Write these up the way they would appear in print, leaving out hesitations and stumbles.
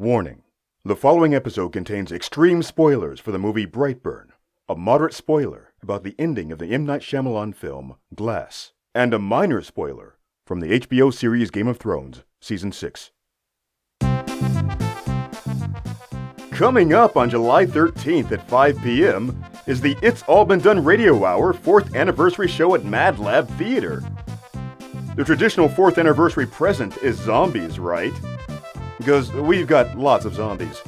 Warning. The following episode contains extreme spoilers for the movie Brightburn, a moderate spoiler about the ending of the M. Night Shyamalan film Glass, and a minor spoiler from the HBO series Game of Thrones, Season 6. Coming up on July 13th at 5 p.m. is the It's All Been Done Radio Hour 4th anniversary show at Mad Lab Theater. The traditional 4th anniversary present is zombies, right? Because we've got lots of zombies.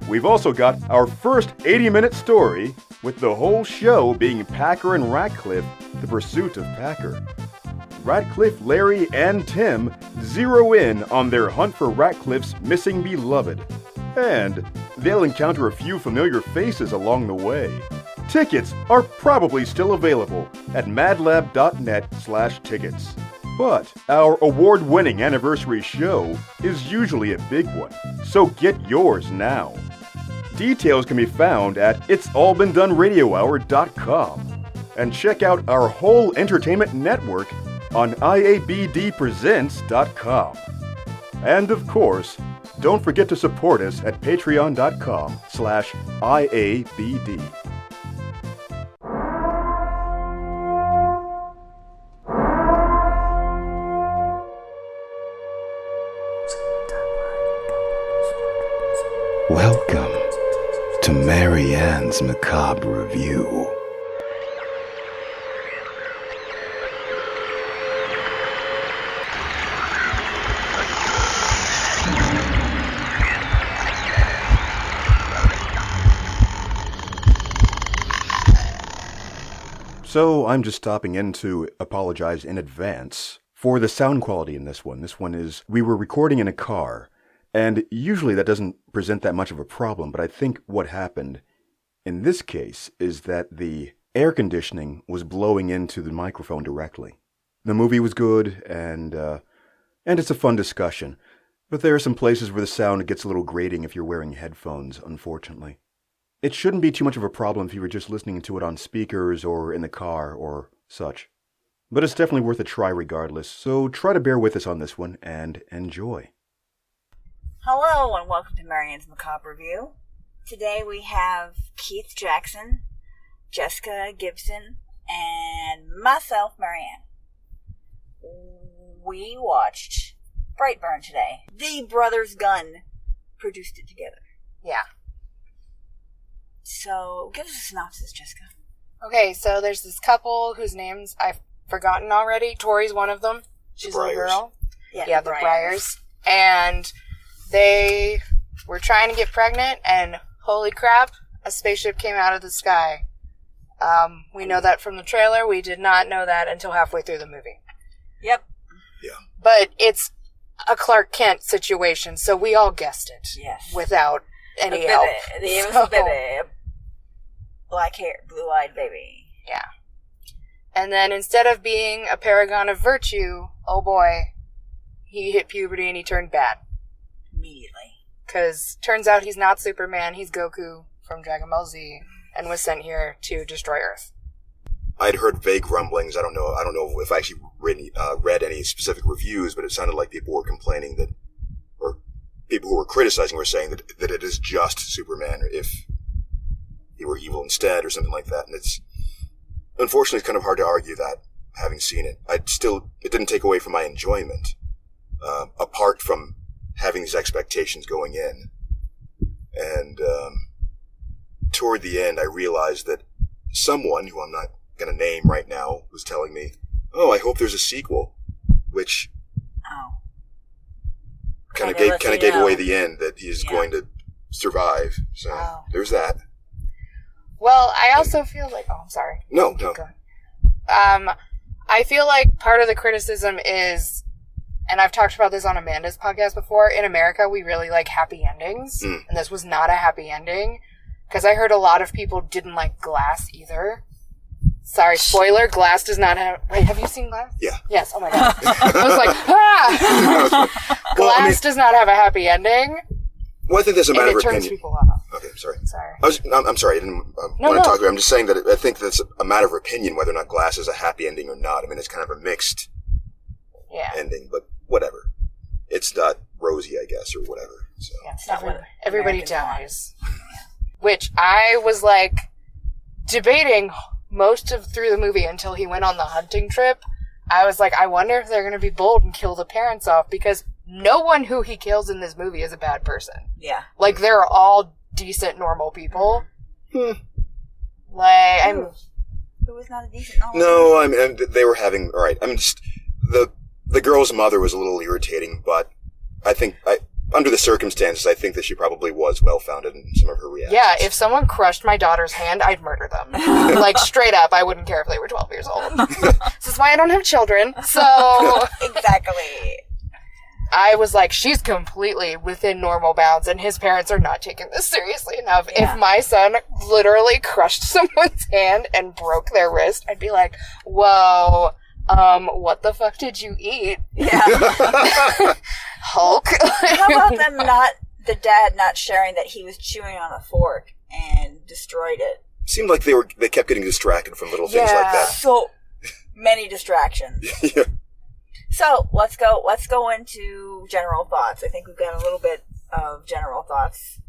We've also got our first 80-minute story, with the whole show being Packer and Ratcliffe, the pursuit of Packer. Ratcliffe, Larry, and Tim zero in on their hunt for Ratcliffe's missing beloved. And they'll encounter a few familiar faces along the way. Tickets are probably still available at madlab.net/tickets. But our award-winning anniversary show is usually a big one, so get yours now. Details can be found at itsallbeendoneradiohour.com. And check out our whole entertainment network on iabdpresents.com. And of course, don't forget to support us at patreon.com/IABD. Welcome to Marianne's Macabre Review. So I'm just stopping in to apologize in advance for the sound quality in this one. This one is, we were recording in a car. And usually that doesn't present that much of a problem, but I think what happened in this case is that the air conditioning was blowing into the microphone directly. The movie was good, and it's a fun discussion, but there are some places where the sound gets a little grating if you're wearing headphones, unfortunately. It shouldn't be too much of a problem if you were just listening to it on speakers or in the car or such. But it's definitely worth a try regardless, so try to bear with us on this one and enjoy. Hello and welcome to Marianne's Macabre Review. Today we have Keith Jackson, Jessica Gibson, and myself, Marianne. We watched Brightburn today. The Brothers Gunn produced it together. Yeah. So, give us a synopsis, Jessica. Okay, so there's this couple whose names I've forgotten already. Tori's one of them. She's a little girl. Yeah, the Bryars. And they were trying to get pregnant, and holy crap, a spaceship came out of the sky. We know that from the trailer. We did not know that until halfway through the movie. Yep. Yeah. But it's a Clark Kent situation, so we all guessed it. Yes. Without any help. It was a baby. Black hair, blue-eyed baby. Yeah. And then instead of being a paragon of virtue, oh boy, he hit puberty and he turned bad. Immediately. Because turns out he's not Superman, he's Goku from Dragon Ball Z, and was sent here to destroy Earth. I'd heard vague rumblings. I don't know if I actually read any specific reviews, but it sounded like people were complaining that, or people who were criticizing were saying that it is just Superman, or if he were evil instead, or something like that. And unfortunately, it's kind of hard to argue that, having seen it. It didn't take away from my enjoyment, apart from having these expectations going in. And toward the end, I realized that someone, who I'm not going to name right now, was telling me, "Oh, I hope there's a sequel," which kind of gave away the end, that he's going to survive. So there's that. Well, I also feel like... Oh, I'm sorry. No. I feel like part of the criticism is, and I've talked about this on Amanda's podcast before, in America we really like happy endings, and this was not a happy ending, because I heard a lot of people didn't like Glass either. Sorry, spoiler, Glass does not have... Wait, have you seen Glass? Yeah. Yes, oh my god. I was like, Glass does not have a happy ending. Well, I think that's a matter of opinion. And it turns people off. Okay, sorry. Sorry. I'm sorry, I didn't want to talk to you. I'm just saying that I think that's a matter of opinion whether or not Glass is a happy ending or not. I mean, it's kind of a mixed ending, but whatever. It's not Rosie, I guess, or whatever. So. Yeah, everybody dies. Which I was like debating through the movie until he went on the hunting trip. I was like, I wonder if they're going to be bold and kill the parents off, because no one who he kills in this movie is a bad person. Yeah. Like, they're all decent, normal people. Like, Who was not a decent normal No, person? I mean, they were having... All right, I'm just... The girl's mother was a little irritating, but I think... Under the circumstances, I think that she probably was well-founded in some of her reactions. Yeah, if someone crushed my daughter's hand, I'd murder them. Like, straight up, I wouldn't care if they were 12 years old. This is why I don't have children, so... Exactly. I was like, she's completely within normal bounds, and his parents are not taking this seriously enough. Yeah. If my son literally crushed someone's hand and broke their wrist, I'd be like, whoa, what the fuck did you eat? Yeah. Hulk. How about the dad not sharing that he was chewing on a fork and destroyed it? Seemed like they kept getting distracted from little things like that. So many distractions. Yeah. So let's go into general thoughts. I think we've got a little bit of general thoughts.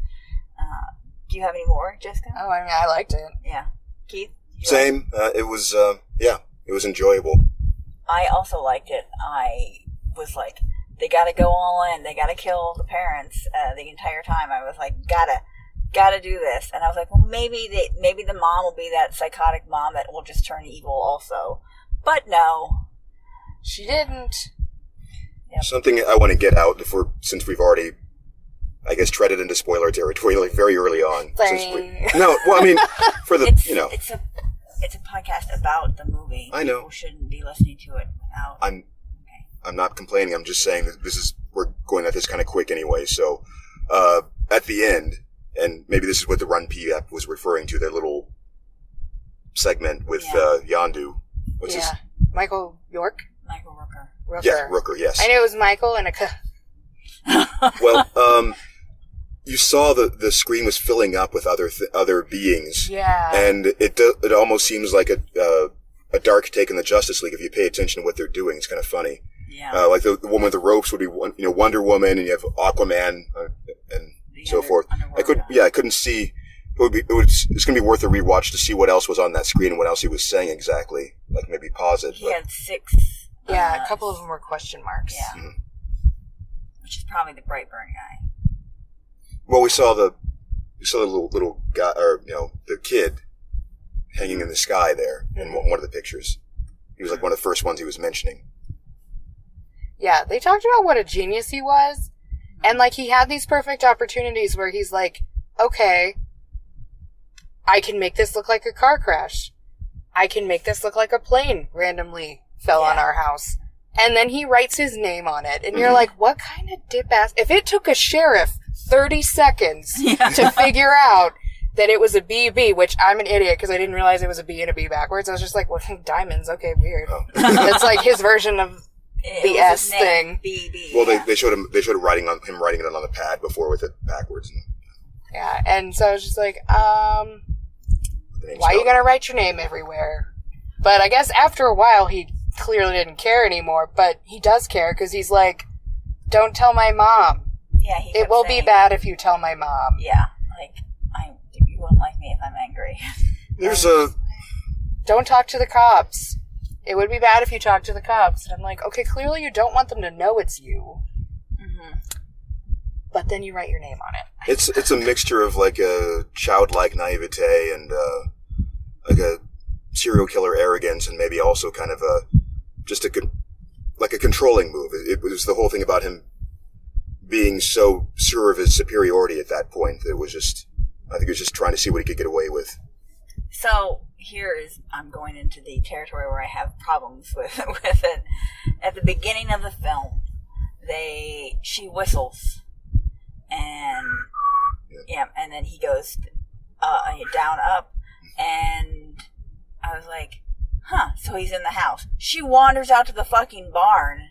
Do you have any more, Jessica? Oh, I mean, I liked it. Yeah. Keith? Same. It was enjoyable. I also liked it. I was like, they gotta go all in. They gotta kill the parents the entire time. I was like, gotta do this. And I was like, well, maybe the mom will be that psychotic mom that will just turn evil also. But no. She didn't. Yep. Something I want to get out since we've already, I guess, treaded into spoiler territory like very early on. For the it's a podcast about the movie. I know. People shouldn't be listening to it without. I'm not complaining. I'm just saying that we're going at this kind of quick anyway. So at the end, and maybe this is what the Run P app was referring to, their little segment with Yondu. What's his? Michael York. Michael Rooker. Yeah, Rooker, yes. I knew it was Michael and Well, you saw the screen was filling up with other beings. Yeah. And it almost seems like a dark take in the Justice League if you pay attention to what they're doing. It's kind of funny. Yeah. Like the woman with the ropes would be, Wonder Woman, and you have Aquaman and so forth. I couldn't see. It's going to be worth a rewatch to see what else was on that screen and what else he was saying exactly. Like maybe pause it. He had 6. Yeah, a couple of them were question marks. Yeah. Mm-hmm. Which is probably the Brightburn guy. Well, we saw the little guy, or the kid hanging in the sky there in one of the pictures. He was like one of the first ones he was mentioning. Yeah, they talked about what a genius he was, and like he had these perfect opportunities where he's like, okay, I can make this look like a car crash. I can make this look like a plane randomly fell on our house. And then he writes his name on it. And you're like, what kind of dip-ass... If it took a sheriff 30 seconds to figure out that it was a BB, which I'm an idiot because I didn't realize it was a B and a B backwards. I was just like, well, diamonds, okay, weird. Oh. It's like his version of the S thing. BB. Well, they showed him writing it on the pad before with it backwards. Yeah, and so I was just like, why are you gonna write your name everywhere? But I guess after a while he clearly didn't care anymore, but he does care because he's like, don't tell my mom. Yeah, it will be bad if you tell my mom. Yeah, like, you won't like me if I'm angry. Don't talk to the cops. It would be bad if you talk to the cops. And I'm like, okay, clearly you don't want them to know it's you. Mm-hmm. But then you write your name on it. It's a mixture of like a childlike naivete and like a serial killer arrogance, and maybe also kind of a controlling move. It was the whole thing about him being so sure of his superiority at that point that it was just, I think he was just trying to see what he could get away with. So I'm going into the territory where I have problems with it. At the beginning of the film, she whistles, and and then he goes down, up, and I was like, so he's in the house. She wanders out to the fucking barn.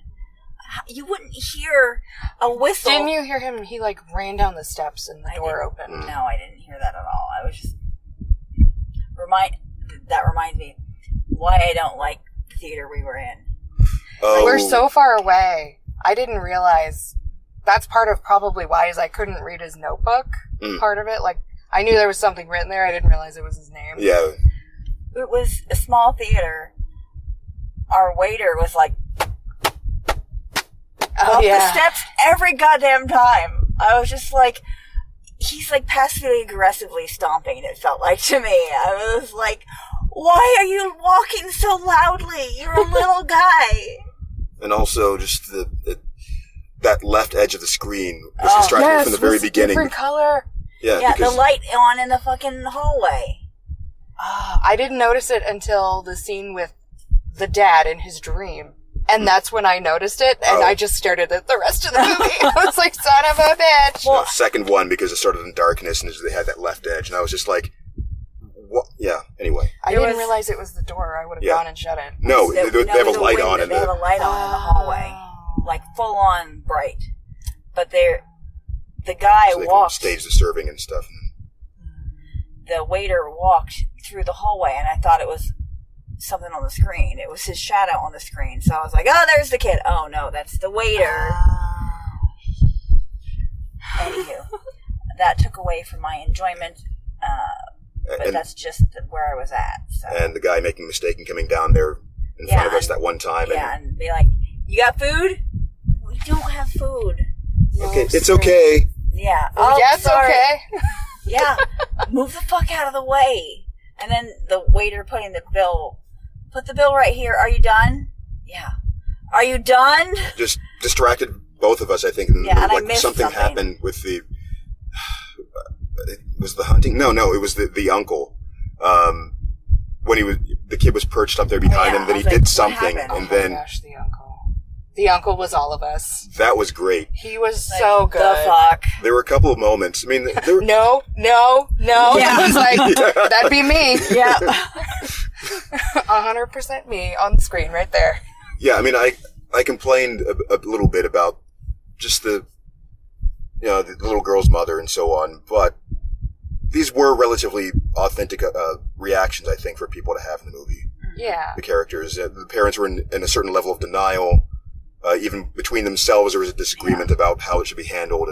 You wouldn't hear a whistle. Didn't you hear him? He ran down the steps and the door opened. No, I didn't hear that at all. I was just that reminds me why I don't like the theater we were in. Oh. We're so far away. I didn't realize that's part of probably why is I couldn't read his notebook part of it. Like, I knew there was something written there. I didn't realize it was his name. Yeah. It was a small theater. Our waiter was like, up the steps every goddamn time. I was just like, he's like passively aggressively stomping, it felt like to me. I was like, why are you walking so loudly? You're a little guy. And also just that left edge of the screen was distracting from the very beginning. Different color. Yeah, the light on in the fucking hallway. I didn't notice it until the scene with the dad in his dream. And that's when I noticed it, and I just stared at it the rest of the movie. I was like, son of a bitch. Well, second one, because it started in darkness, and they had that left edge, and I was just like, what? Yeah, anyway. I didn't realize it was the door. I would have gone and shut it. No, they have a light on. They have a light on in the hallway. Like, full-on bright. But the guy so walked... stage the serving and stuff. The waiter walked through the hallway, and I thought it was something on the screen. It was his shadow on the screen. So I was like, oh, there's the kid. Oh, no, that's the waiter. Anywho, that took away from my enjoyment, but that's just where I was at. So. And the guy making a mistake and coming down there in front of us that one time. Yeah, and be like, you got food? We don't have food. Okay, it's okay. Yeah. Oh, yeah, it's okay. Yeah. Move the fuck out of the way. And then the waiter putting the bill... Put the bill right here. Are you done? Yeah. Are you done? Just distracted both of us, I think. And and like I missed something happened with the... was the hunting? No, it was the uncle. When the kid was perched up there behind him, then he did something, and then... Oh my gosh, the uncle. The uncle was all of us. That was great. He was so good. The fuck? There were a couple of moments. I mean, there... No. Yeah. It was like, that'd be me. Yeah. 100% me on the screen right there. Yeah, I mean, I complained a little bit about just the little girl's mother and so on, but these were relatively authentic reactions, I think, for people to have in the movie. Yeah. The characters. The parents were in a certain level of denial. Even between themselves, there was a disagreement about how it should be handled.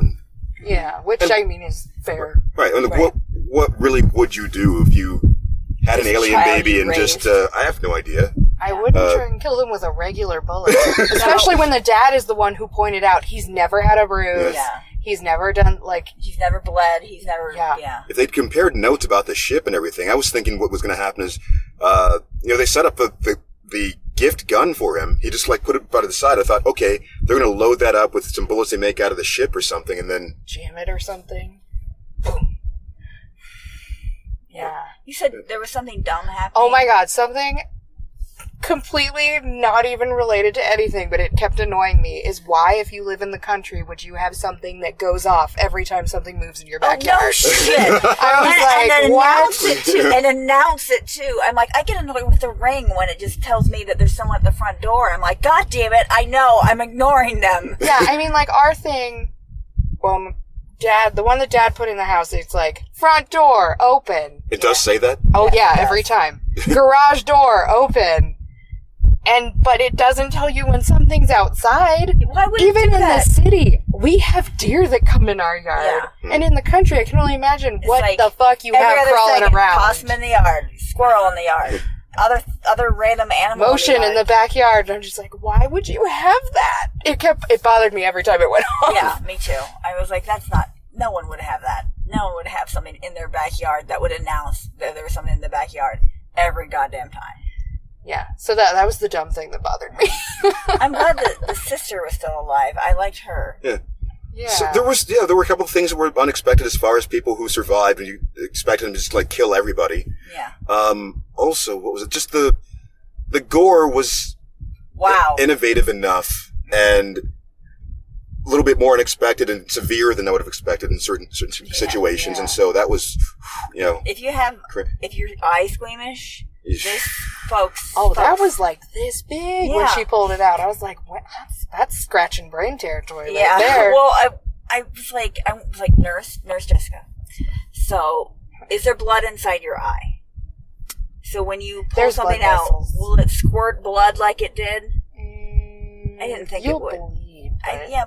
Which I mean is fair. Right. And what really would you do if you had an alien baby and just, I have no idea. I wouldn't try and kill them with a regular bullet. Especially when the dad is the one who pointed out he's never had a bruise. Yeah. He's never done, he's never bled. He's never, If they'd compared notes about the ship and everything, I was thinking what was going to happen is, they set up the gift gun for him. He just, put it by the side. I thought, okay, they're going to load that up with some bullets they make out of the ship or something, and then... jam it or something. Boom. Yeah. You said there was something dumb happening? Oh my god, something completely not even related to anything, but it kept annoying me, is why, if you live in the country, would you have something that goes off every time something moves in your backyard? Oh, no shit! I was what? And announce it too. I'm like, I get annoyed with the ring when it just tells me that there's someone at the front door. I'm like, God damn it, I know, I'm ignoring them. Yeah, I mean, our thing, well, the one that Dad put in the house, it's front door, open. It does say that? Oh yeah, every time. Garage door, open. But it doesn't tell you when something's outside. Why would Even it do in that? the city, we have deer that come in our yard. Yeah. And in the country, I can only imagine what the fuck you have crawling around. Possum in the yard, squirrel in the yard, other random animal Motion in the backyard. And I'm just like, why would you have that? It bothered me every time it went off. Yeah, me too. I was like, no one would have that. No one would have something in their backyard that would announce that there was something in the backyard every goddamn time. Yeah, so that was the dumb thing that bothered me. I'm glad that the sister was still alive. I liked her. Yeah. Yeah. So there were a couple of things that were unexpected as far as people who survived, and you expected them to just kill everybody. Yeah. Also, what was it? Just the gore was innovative enough and a little bit more unexpected and severe than I would have expected in certain situations, and so that was, If you're eye squeamish. This, folks. Oh, that was this big when she pulled it out. I was like, what? That's scratching brain territory right there. Well, I was like, Nurse Jessica. So, is there blood inside your eye? So when you pull something out, will it squirt blood like it did? I didn't think it would. You'll bleed.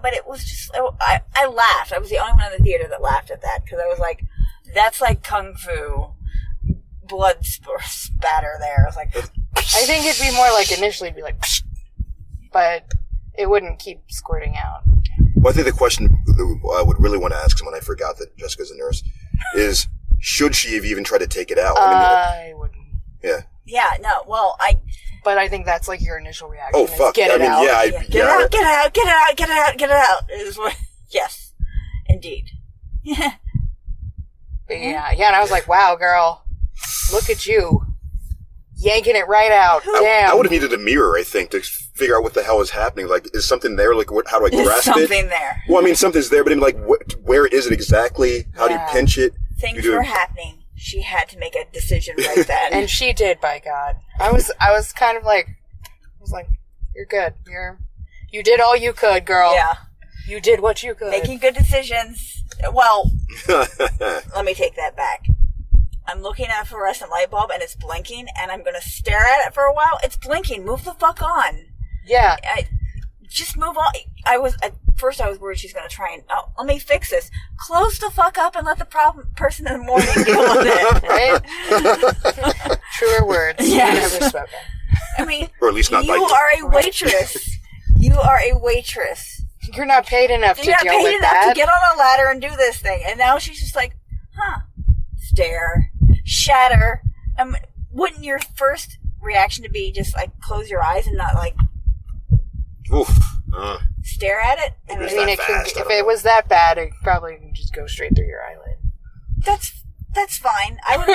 But it was just, I laughed. I was the only one in the theater that laughed at that, because I was like, that's like kung fu blood spatter there. I was like, I think it'd be more like initially it'd be like, psh, but it wouldn't keep squirting out. Well, I think the question that I would really want to ask someone, I forgot that Jessica's a nurse, is should she have even tried to take it out? I wouldn't. Yeah. Yeah, no, well, But I think that's like your initial reaction. Oh, fuck. Get it out. Get it out. Is what, yes, indeed. Yeah. Yeah, and I was like, wow, girl, look at you. Yanking it right out. Damn. I would have needed a mirror, I think, to figure out what the hell is happening. Like, is something there? Like, how do I grasp it? Something there. Well, I mean, something's there, but I mean, like, where is it exactly? How do you pinch it? Things were happening. She had to make a decision right then. And she did, by God. I was kind of like, you're good. You did all you could, girl. Yeah. You did what you could. Making good decisions. Well, let me take that back. I'm looking at a fluorescent light bulb and it's blinking, and I'm going to stare at it for a while. It's blinking. Move the fuck on. Yeah. Just move on. At first I was worried she's going to try and, let me fix this. Close the fuck up and let the person in the morning deal with it. Right? Truer words. Yes. Never spoken. I mean, or at least not you are a waitress. You are a waitress. You're not paid enough to deal with that. You're not paid enough to get on a ladder and do this thing. And now she's just like, stare, shatter. Wouldn't your first reaction to be just like close your eyes and not like stare at it? I mean, if it was that bad, it probably would just go straight through your eyelid. That's fine. I would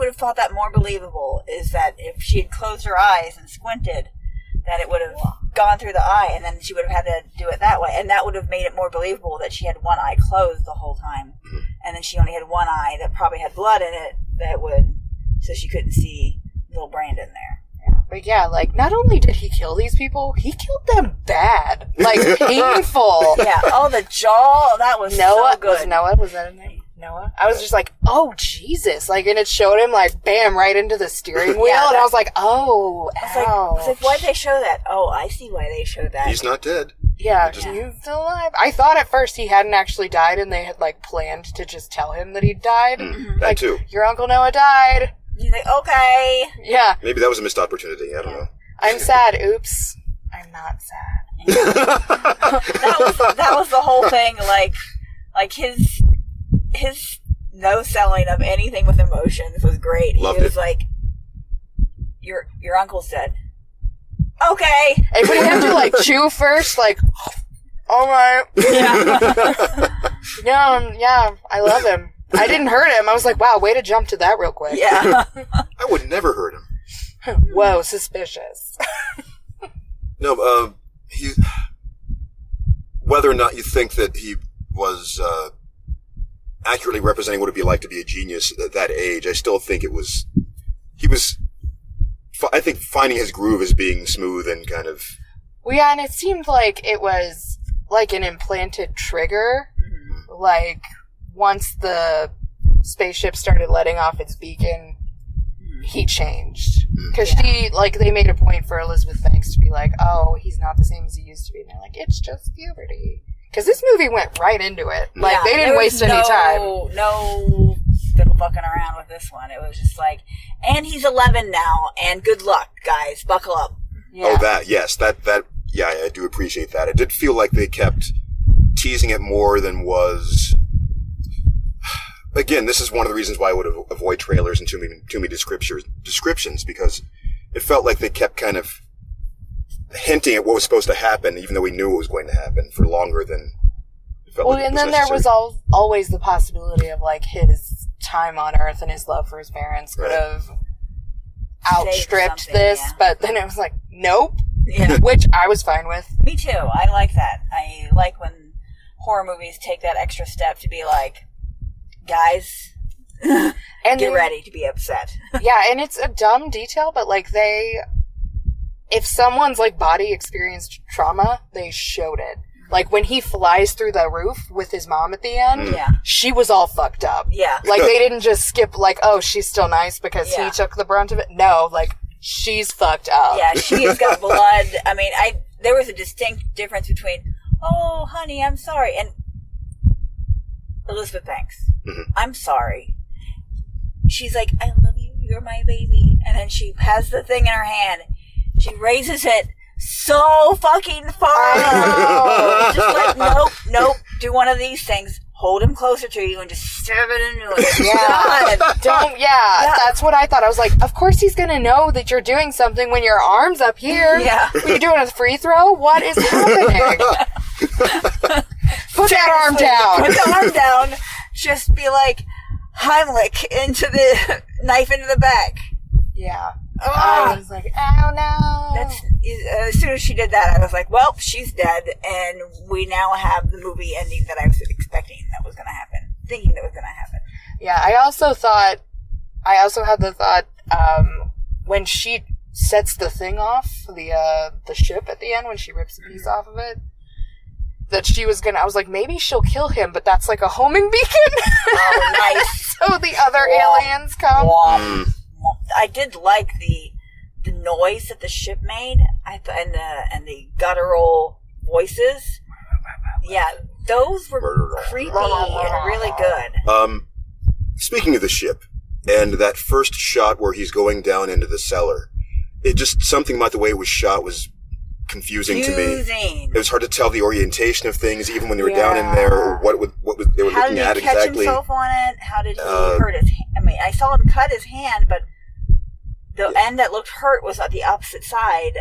have thought that more believable is that if she had closed her eyes and squinted, that it would have gone through the eye, and then she would have had to do it that way, and that would have made it more believable that she had one eye closed the whole time, and then she only had one eye that probably had blood in it so she couldn't see little Brandon there. Yeah. But yeah, like, not only did he kill these people, he killed them bad. Like, painful. Yeah, the jaw, that was so good. Was that his name? Noah? I was just like, oh, Jesus. Like, and it showed him, like, bam, right into the steering wheel, and I was like, oh, I was like, why'd they show that? Oh, I see why they showed that. He's not dead. Yeah, he's still alive. I thought at first he hadn't actually died, and they had, like, planned to just tell him that he'd died. That too. Your Uncle Noah died. He's like, okay. Yeah. Maybe that was a missed opportunity. I don't know. I'm sad. Oops. I'm not sad. that was the whole thing. Like his no selling of anything with emotions was great. Loved he was it. like, your uncle's dead. Okay. And but he had to like chew first, like, all right. Yeah, I love him. I didn't hurt him. I was like, wow, way to jump to that real quick. Yeah. I would never hurt him. Whoa, suspicious. No, whether or not you think that he was accurately representing what it'd be like to be a genius at that age, I still think he was, I think, finding his groove as being smooth and kind of... Well, yeah, and it seemed like it was like an implanted trigger. Mm-hmm. Like, once the spaceship started letting off its beacon, he changed. Because they made a point for Elizabeth Banks to be like, oh, he's not the same as he used to be. And they're like, it's just puberty. Because this movie went right into it. Like, they didn't waste any time. No fiddle fucking around with this one. It was just like, and he's 11 now, and good luck, guys. Buckle up. Yeah. Oh, yes. Yeah, I do appreciate that. It did feel like they kept teasing it more than was... Again, this is one of the reasons why I would avoid trailers and too many descriptions, because it felt like they kept kind of hinting at what was supposed to happen, even though we knew it was going to happen for longer than it felt like it was necessary. There was always the possibility of, like, his time on Earth and his love for his parents could have outstripped this, but then it was like, nope. Yeah. Which I was fine with. Me too. I like that. I like when horror movies take that extra step to be like, guys, and get ready to be upset. Yeah, and it's a dumb detail, but like if someone's like body experienced trauma, they showed it. Like when he flies through the roof with his mom at the end, she was all fucked up. Yeah. Like they didn't just skip like, oh, she's still nice because he took the brunt of it. No, like she's fucked up. Yeah, she's got blood. I mean, there was a distinct difference between, oh, honey, I'm sorry, and Elizabeth Banks, I'm sorry. She's like, I love you, you're my baby. And then she has the thing in her hand. She raises it so fucking far. Just like, nope, do one of these things. Hold him closer to you and just stab it into it. Yeah. That's what I thought. I was like, of course he's gonna know that you're doing something when your arm's up here. Yeah. Are you doing a free throw? What is happening? Put that arm down. Put the arm down. Just be like, Heimlich into the knife into the back. Yeah. I was like, oh no. As soon as she did that, I was like, well, she's dead, and we now have the movie ending that I was expecting that was going to happen, thinking that was going to happen. Yeah, I also had the thought, when she sets the thing off, the ship at the end, when she rips a piece off of it, that she was I was like, maybe she'll kill him, but that's like a homing beacon. Oh, nice. So the other aliens come. I did like the noise that the ship made, and the guttural voices. Yeah, those were creepy and really good. Speaking of the ship, and that first shot where he's going down into the cellar, it just, something about the way it was shot was confusing to me. It was hard to tell the orientation of things, even when they were down in there, or what they were looking at exactly. How did he catch himself on it? How did he hurt his hand? I mean, I saw him cut his hand, but the end that looked hurt was at the opposite side,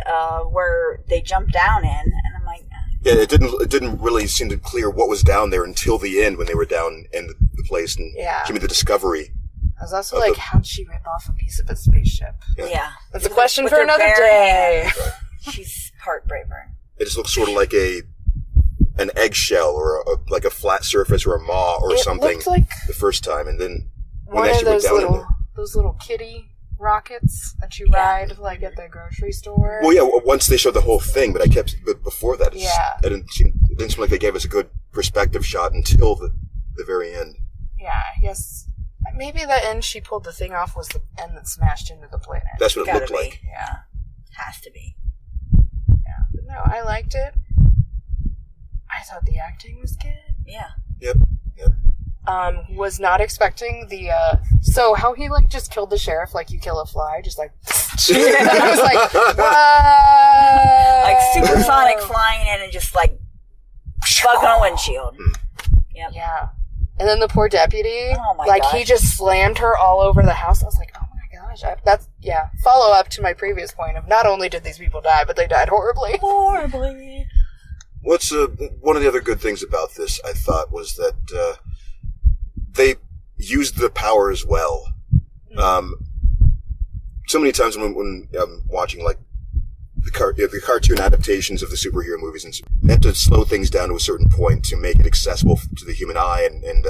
where they jumped down in, and I'm like, yeah, it didn't really seem to clear what was down there until the end when they were down in the place and she made the discovery. I was also like, how'd she rip off a piece of a spaceship? Yeah. That's a question for another day. Right. She's part Brightburn. It just looks sort of like an eggshell or like a flat surface or a maw or something. It looked like the first time, and then when one they of actually went those down in there. those little kitty rockets that you ride like at the grocery store. Well, yeah. Once they showed the whole thing, but before that, it didn't seem like they gave us a good perspective shot until the very end. Yeah, I guess maybe the end she pulled the thing off was the end that smashed into the planet. That's what it looked like. Yeah, has to be. Yeah, but no, I liked it. I thought the acting was good. Yeah. Yep. Was not expecting so how he just killed the sheriff like you kill a fly, just like I was like, what? Like supersonic flying in and just like bug on a windshield. Yep. Yeah. And then the poor deputy, oh my gosh. He just slammed her all over the house. I was like, oh my gosh. That's follow up to my previous point of not only did these people die, but they died horribly. Horribly. What's one of the other good things about this, I thought, was that they used the power as well. So many times when I'm watching like the cartoon adaptations of the superhero movies, and they have to slow things down to a certain point to make it accessible to the human eye and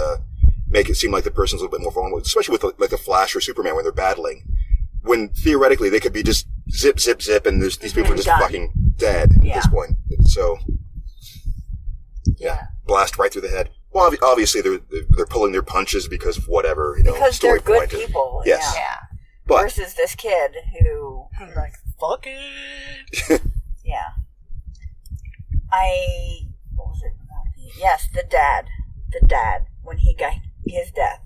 make it seem like the person's a little bit more vulnerable, especially with like a Flash or Superman when they're battling. When theoretically they could be just zip, zip, zip, and these people are just fucking dead at this point. So, blast right through the head. Well, obviously they're pulling their punches because of whatever, because story they're good point. people. Yes. Yeah. But versus this kid who like fuck it. Yeah. What was it? Yes, the dad. When he got his death.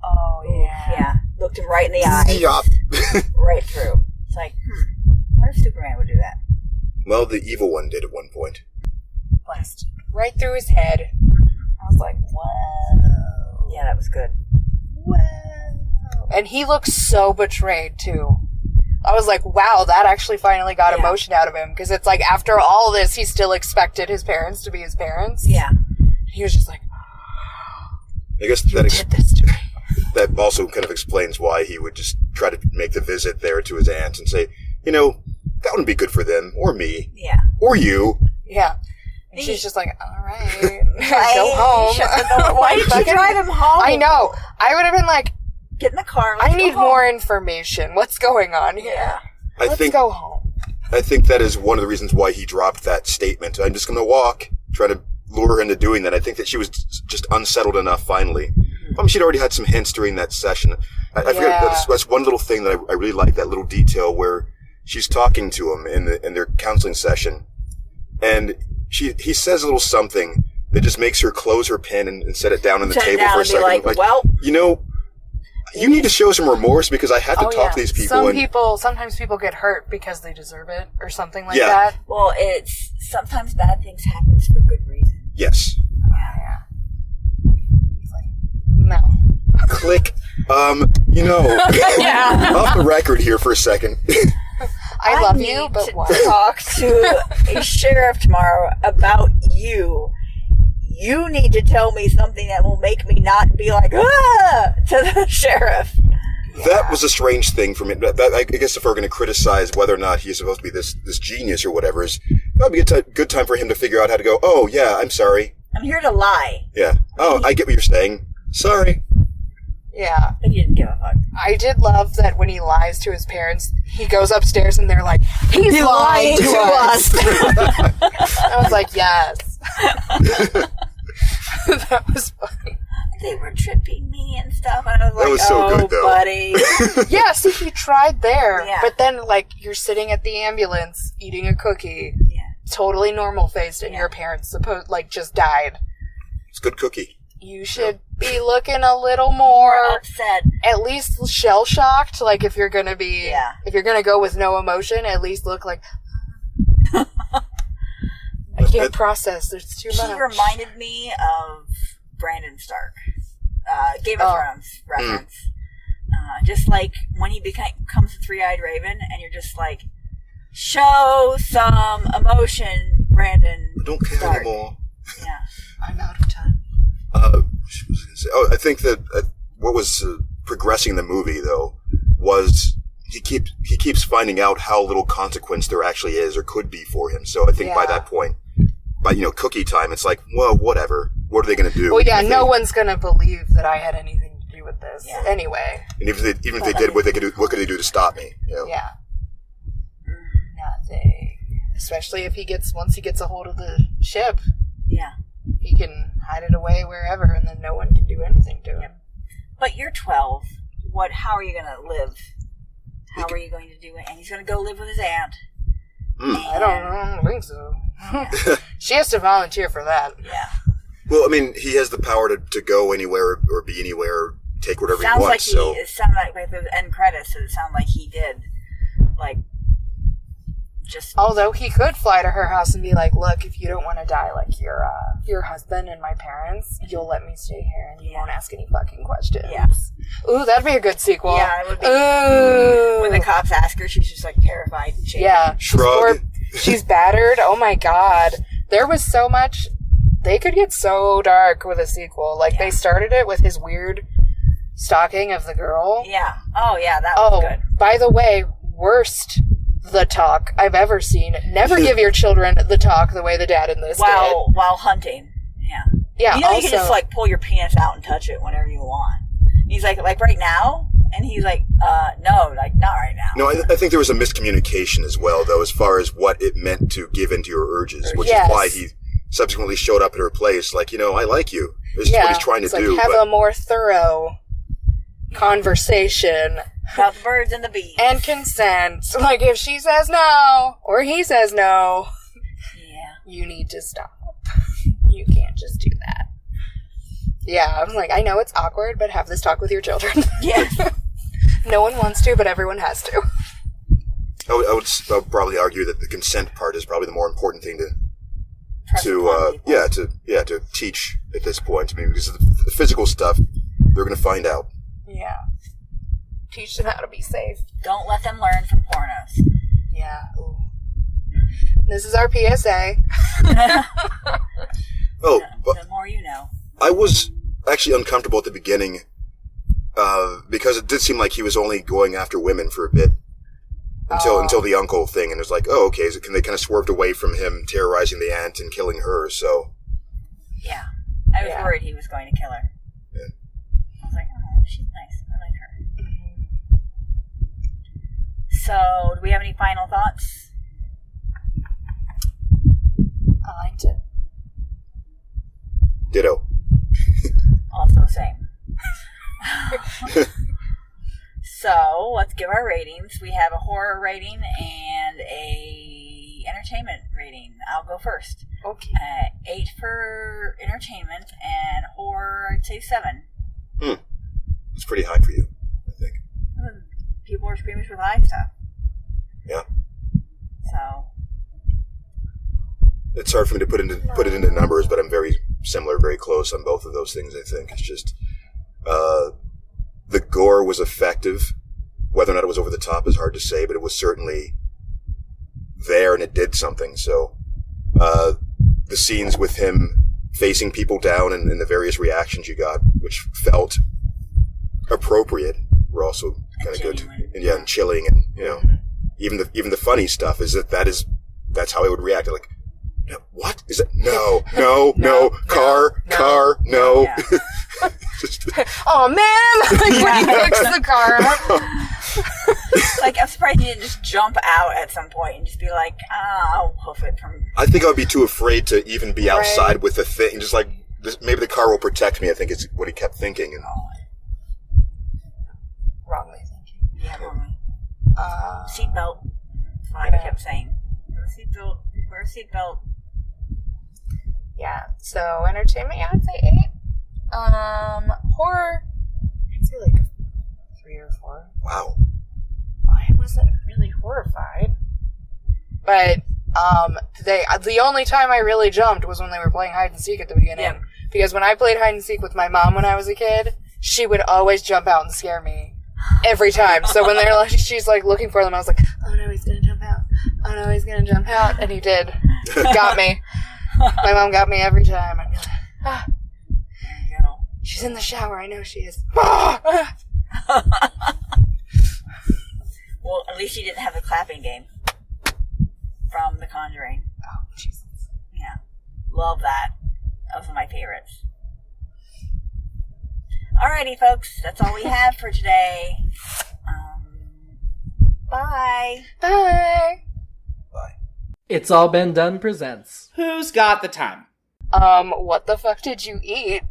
Oh yeah. Yeah. Looked him right in the eyes. Yup. Right through. It's like, I wonder if Superman would do that. Well, the evil one did at one point. Blasted right through his head. I was like, whoa. Yeah, that was good. Whoa. And he looks so betrayed, too. I was like, wow, that actually finally got emotion out of him. Because it's like, after all this, he still expected his parents to be his parents. Yeah. He was just like, I guess you did this to me. That also kind of explains why he would just try to make the visit there to his aunt and say, that wouldn't be good for them, or me. Yeah. Or you. Yeah. And she's just like, all right, go home. Why did you drive him home? I know. I would have been like, get in the car. I need more information. What's going on here? Yeah. Let's go home. I think that is one of the reasons why he dropped that statement. I'm just going to walk, try to lure her into doing that. I think that she was just unsettled enough finally. She'd already had some hints during that session. I forget, that's one little thing that I really like, that little detail where she's talking to him in their counseling session. and he says a little something that just makes her close her pen and set it down on the table for a second. Like, well, you need to show some remorse because I have to talk to these people. Sometimes people get hurt because they deserve it or something like that. Well, it's sometimes bad things happen for good reason. Yes. Yeah. It's like, no. Click. Off the record here for a second. I love you, but why? Talk to a sheriff tomorrow about you. You need to tell me something that will make me not be like, to the sheriff. That was a strange thing for me. I guess if we're going to criticize whether or not he's supposed to be this genius or whatever, is probably a good time for him to figure out how to go, oh, yeah, I'm sorry. I'm here to lie. Yeah. Oh, I get what you're saying. Sorry. Yeah. But he didn't give a fuck. I did love that when he lies to his parents, he goes upstairs and they're like, he's lying to us. I was like, yes. That was funny. They were tripping me and stuff, and I was like, that was so good, though. Buddy. Yeah, see, he tried there. Yeah. But then, you're sitting at the ambulance, eating a cookie, totally normal-faced, and your parents just died. It's a good cookie. You should be looking a little more upset. At least shell-shocked, if you're gonna be, if you're gonna go with no emotion, at least look like, I can't process, there's too much. He reminded me of Brandon Stark. Game of Thrones reference. Just like when he becomes a three-eyed raven, and you're just like, show some emotion, Brandon. I don't care Stark. anymore. Yeah. I'm out of time. I think that what was progressing the movie, though, was he keeps finding out how little consequence there actually is or could be for him. So I think by that point, by cookie time, it's like, well, whatever. What are they going to do? Well, yeah, no one's going to believe that I had anything to do with this anyway. And even if they did, what could they do to stop me? Yeah. Nothing. Especially if once he gets a hold of the ship. Yeah. He can hide it away wherever, and then no one can do anything to him. But you're 12. How are you going to live? How are you going to do it? And he's going to go live with his aunt. I don't think so. She has to volunteer for that. Yeah. Well, I mean, he has the power to go anywhere or be anywhere, take whatever he wants. It sounded like with the end credits, it sounded like he did. Although he could fly to her house and be like, look, if you don't want to die like your husband and my parents, you'll let me stay here and you won't ask any fucking questions. Yeah. Ooh, that'd be a good sequel. Yeah, it would be. Ooh. When the cops ask her, she's just terrified and shaking. Yeah. Shrug. She's battered. Oh my god. There was so much. They could get so dark with a sequel. They started it with his weird stalking of the girl. Yeah. Oh, yeah, that was good. By the way, worst the talk I've ever seen. Never give your children the talk the way the dad in this did. While hunting. Yeah. Yeah, you can just pull your penis out and touch it whenever you want. And he's like right now? And he's like, no, not right now. No, I think there was a miscommunication as well, though, as far as what it meant to give into your urges, which is why he subsequently showed up at her place I like you. This is what he's trying to do. Have a more thorough conversation. About the birds and the bees. And consent. If she says no, or he says no, you need to stop. You can't just do that. Yeah, I'm I know it's awkward, but have this talk with your children. Yeah. No one wants to, but everyone has to. I would probably argue that the consent part is probably the more important thing to teach at this point. I mean, because the physical stuff, they're going to find out. Yeah. Teach them how to be safe. Don't let them learn from pornos. Yeah. Ooh. This is our PSA. But the more you know. I was actually uncomfortable at the beginning because it did seem like he was only going after women for a bit until the uncle thing, and it was like, oh, okay, so they kind of swerved away from him terrorizing the aunt and killing her. So yeah, I was worried he was going to kill her. Yeah. I was like, oh, she's nice. I like her. So, do we have any final thoughts? I liked it. Ditto. Also same. So, let's give our ratings. We have a horror rating and a the entertainment rating. I'll go first. Okay. 8 for entertainment, and horror, I'd say 7. It's pretty high for you, I think. People are squeamish with eye stuff. Yeah. So. It's hard for me to put it into numbers, but I'm very similar, very close on both of those things, I think. It's just, the gore was effective. Whether or not it was over the top is hard to say, but it was certainly there and it did something. So, the scenes with him facing people down and the various reactions you got, which felt appropriate, were also kind of good. And chilling, and, you know, even the funny stuff is that's how I would react. Like, what is it? No, car, no. Yeah. Oh man! Like when he picks the car up. Like, I'm surprised you didn't just jump out at some point and just be like, I'll hoof it from. I think I would be too afraid to even be outside with the thing. Just like, maybe the car will protect me, I think is what he kept thinking. And Wrongly thinking. Yeah, wrongly. Seatbelt. That's what I kept saying. Seatbelt. Wear a seatbelt. Yeah. So entertainment, I'd say 8. Horror, I'd say like 3 or 4. Wow. I wasn't really horrified, but the only time I really jumped was when they were playing hide and seek at the beginning. Yeah. Because when I played hide and seek with my mom when I was a kid, she would always jump out and scare me every time. So when they're like, she's like looking for them, I was like, oh no, he's gonna jump out. Oh no, he's gonna jump out, and he did. He got me. My mom got me every time. I'd be like, There you go. she's in the shower. I know she is. Well, at least you didn't have the clapping game from The Conjuring. Oh, Jesus. Yeah. Love that. That was one of my favorites. Alrighty, folks. That's all we have for today. Bye. Bye. Bye. It's All Been Done presents. Who's got the time? What the fuck did you eat?